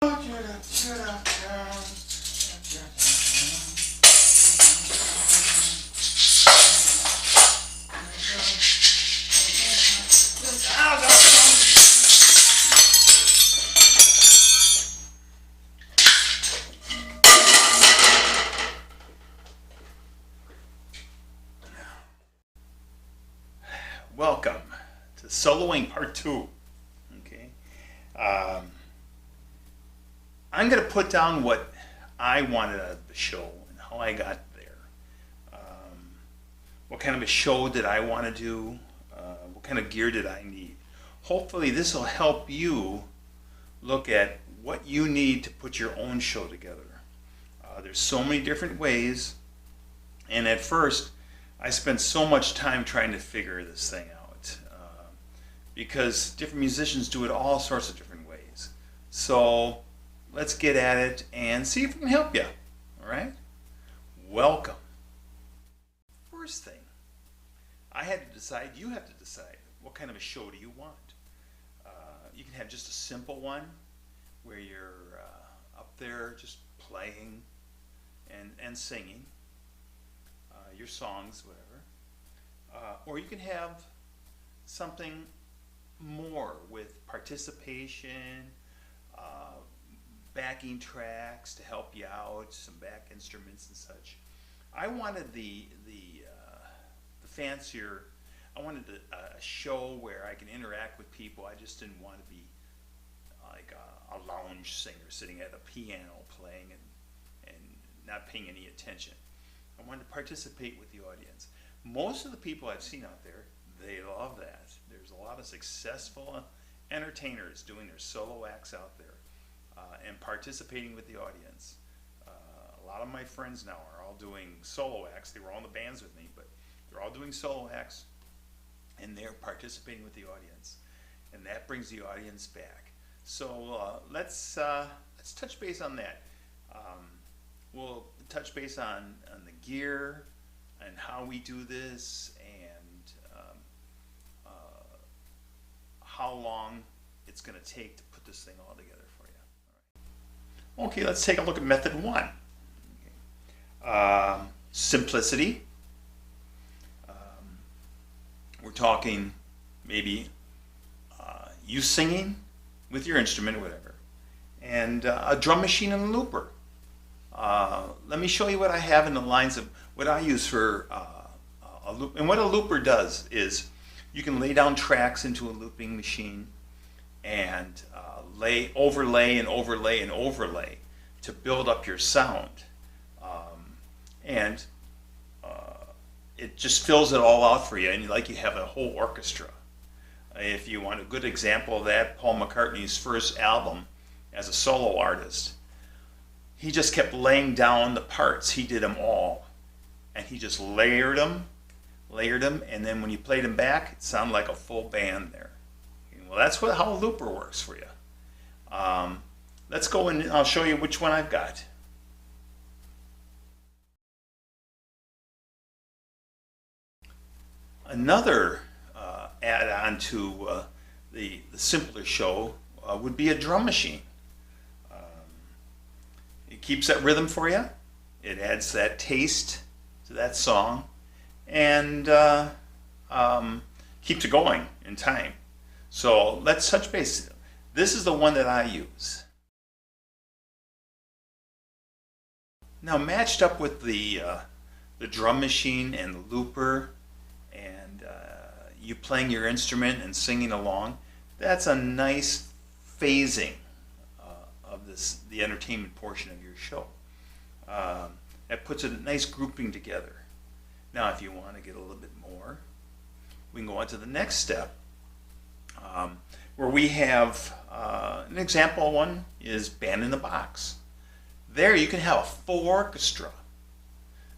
Welcome to Soloing Part 2. Okay. I'm going to put down what I wanted out of the show and how I got there. What kind of a show did I want to do? What kind of gear did I need? Hopefully this will help you look at what you need to put your own show together. There's so many different ways, and at first I spent so much time trying to figure this thing out because different musicians do it all sorts of different ways. So let's get at it and see if we can help you. All right? Welcome. First thing, I had to decide, you have to decide, what kind of a show do you want? You can have just a simple one where you're up there just playing and singing your songs, whatever. Or you can have something more with participation, backing tracks to help you out, some back instruments and such. I wanted the fancier. I wanted a show where I can interact with people. I just didn't want to be like a lounge singer sitting at a piano playing and not paying any attention. I wanted to participate with the audience. Most of the people I've seen out there, they love that. There's a lot of successful entertainers doing their solo acts out there and participating with the audience. A lot of my friends now are all doing solo acts. They were all in the bands with me, but they're all doing solo acts and they're participating with the audience. And that brings the audience back. So let's touch base on that. We'll touch base on the gear and how we do this and how long it's going to take to put this thing all together for you. All right. Okay, let's take a look at method one. Okay. Simplicity. We're talking maybe you singing with your instrument or whatever, and a drum machine and a looper. Let me show you what I have in the lines of what I use for a loop. And what a looper does is you can lay down tracks into a looping machine and overlay and overlay and overlay to build up your sound. And it just fills it all out for you, and like you have a whole orchestra. If you want a good example of that, Paul McCartney's first album as a solo artist, he just kept laying down the parts. He did them all. And he just layered them, and then when you played them back, it sounded like a full band there. Well, that's how a looper works for you. Let's go and I'll show you which one I've got. Another add-on to the simpler show would be a drum machine. It keeps that rhythm for you. It adds that taste to that song and keeps it going in time. So let's touch base. This is the one that I use. Now, matched up with the drum machine and the looper and you playing your instrument and singing along, that's a nice phasing of the entertainment portion of your show. That puts a nice grouping together. Now, if you want to get a little bit more, we can go on to the next step, where we have an example one is Band in the Box. There you can have a full orchestra.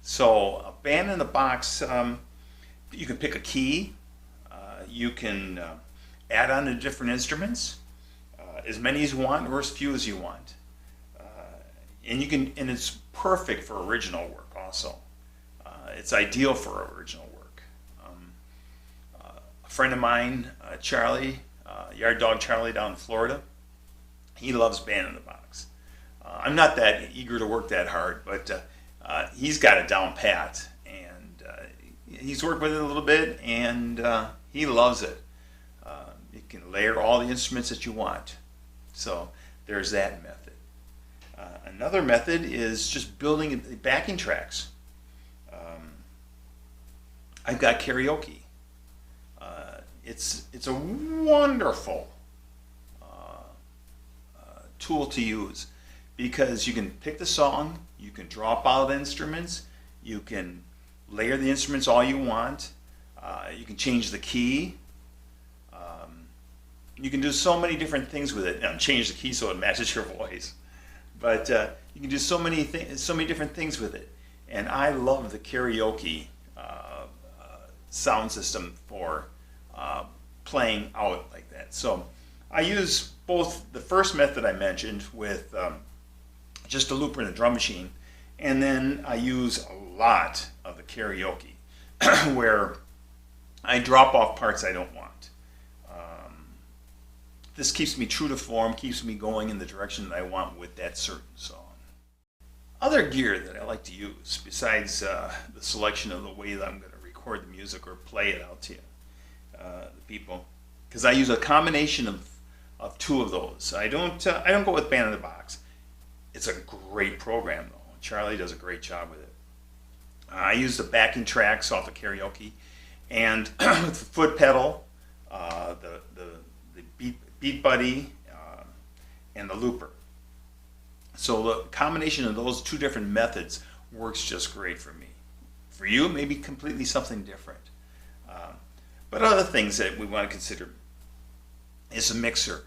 So a Band in the Box, you can pick a key, you can add on to different instruments, as many as you want or as few as you want. And it's perfect for original work also. It's ideal for original work. A friend of mine, Charlie, Yard Dog Charlie down in Florida, He loves Band in the Box. I'm not that eager to work that hard, but he's got it down pat, and he's worked with it a little bit, and he loves it. You can layer all the instruments that you want. So there's that method. Another method is just building backing tracks. I've got karaoke. It's a wonderful tool to use because you can pick the song, you can drop out instruments, you can layer the instruments all you want, you can change the key, you can do so many different things with it. And change the key so it matches your voice, but you can do so many different things with it. And I love the karaoke sound system for playing out like that. So I use both the first method I mentioned with just a looper and a drum machine, and then I use a lot of the karaoke where I drop off parts I don't want. This keeps me true to form, keeps me going in the direction that I want with that certain song. Other gear that I like to use, besides the selection of the way that I'm going to record the music or play it out to you, the people, because I use a combination of two of those. I don't go with Band in the Box. It's a great program though. Charlie does a great job with it. I use the backing tracks off the karaoke, and the foot pedal, the Beat Buddy, and the looper. So the combination of those two different methods works just great for me. For you, maybe completely something different. But other things that we want to consider is a mixer.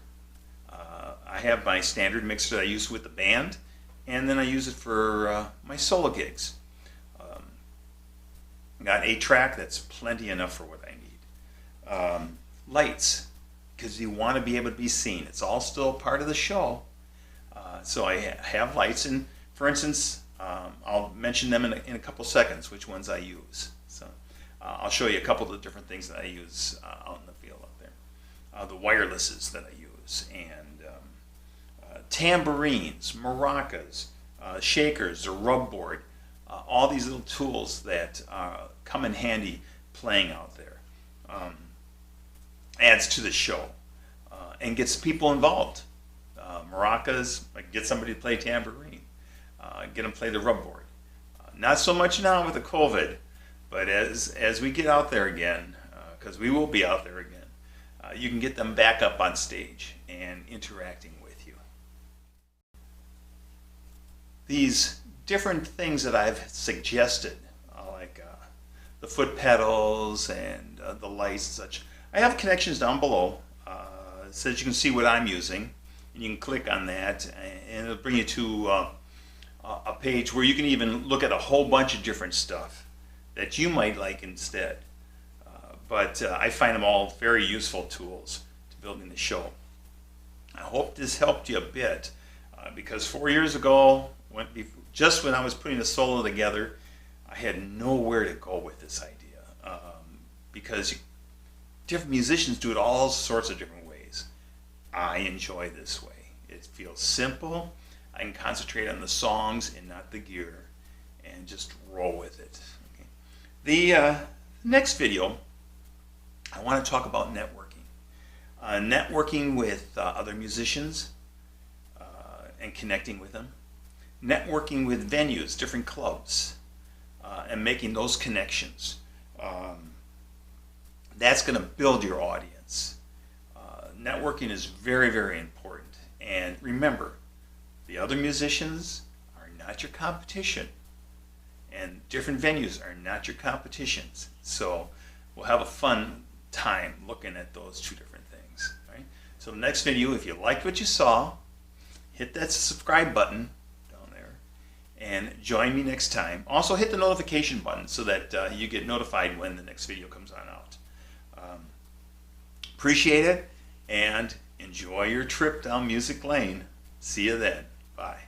I have my standard mixer that I use with the band, and then I use it for my solo gigs. Got 8-track, that's plenty enough for what I need. Lights, because you want to be able to be seen. It's all still part of the show. So I have lights, and for instance, I'll mention them in a couple seconds, which ones I use. So I'll show you a couple of the different things that I use out in the field out there. The wirelesses that I use, and tambourines, maracas, shakers, the rub board, all these little tools that come in handy playing out there. Adds to the show and gets people involved. Maracas, get somebody to play tambourine, get them to play the rub board. Not so much now with the COVID, but as we get out there again, because we will be out there again, you can get them back up on stage and interacting with you. These different things that I've suggested, like the foot pedals and the lights and such, I have connections down below so that you can see what I'm using, and you can click on that and it'll bring you to a page where you can even look at a whole bunch of different stuff that you might like instead. But I find them all very useful tools to building the show. I hope this helped you a bit because 4 years ago, just when I was putting the solo together, I had nowhere to go with this idea because different musicians do it all sorts of different ways. I enjoy this way. It feels simple. I can concentrate on the songs and not the gear and just roll with it. Okay. The next video, I want to talk about networking. Networking with other musicians and connecting with them. Networking with venues, different clubs, and making those connections. That's going to build your audience. Networking is very, very important. And remember, the other musicians are not your competition. And different venues are not your competitions. So we'll have a fun time looking at those two different things. Right? So the next video, if you liked what you saw, hit that subscribe button down there and join me next time. Also hit the notification button so that you get notified when the next video comes on out. Appreciate it and enjoy your trip down Music Lane. See you then. Bye.